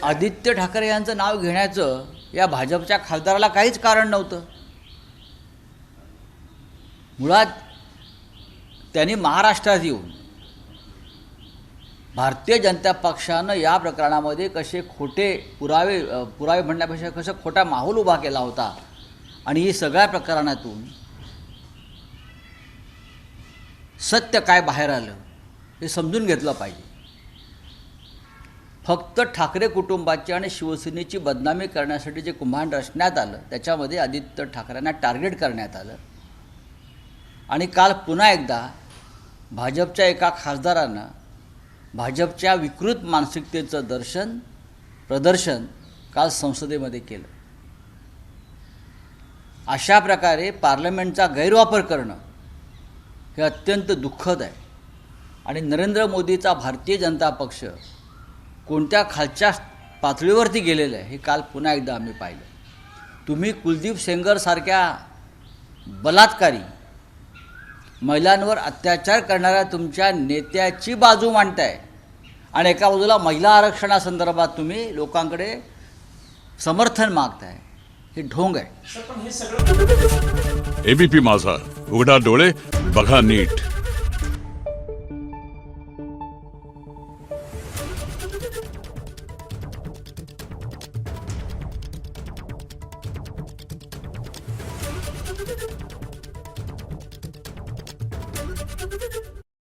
आदित्य ठाकरे यांचं नाव घेण्याचं या भाजपच्या खासदाराला काहीच कारण नव्हतं। मुळात त्यांनी महाराष्ट्रात येऊन भारतीय जनता पक्षानं या प्रकरणामध्ये कसे खोटे पुरावे म्हणण्यापेक्षा कसा खोटा माहोल उभा केला होता आणि ही सगळ्या प्रकरणातून सत्य काय बाहेर आलं हे समजून घेतलं पाहिजे। फक्त ठाकरे कुटुंबाची आणि शिवसेनेची बदनामी करण्यासाठी जे कुंभांड रचण्यात आलं त्याच्यामध्ये आदित्य ठाकरेंना टार्गेट करण्यात आलं आणि काल पुन्हा एकदा भाजपच्या एका खासदारानं भाजपच्या विकृत मानसिकतेचं प्रदर्शन काल संसदेमध्ये केलं। अशा प्रकारे पार्लमेंटचा गैरवापर करणं हे अत्यंत दुःखद आहे आणि नरेंद्र मोदीचा भारतीय जनता पक्ष कोणत्या खालच्या पातळीवरती गेलेलं आहे हे काल पुन्हा एकदा आम्ही पाहिलं। तुम्ही कुलदीप सेंगरसारख्या बलात्कारी महिलांवर अत्याचार करणाऱ्या तुमच्या नेत्याची बाजू मांडताय आणि एका बाजूला महिला आरक्षणासंदर्भात तुम्ही लोकांकडे समर्थन मागताय, हे ढोंग आहे। एबीपी माझा, उघडा डोळे बघा नीट।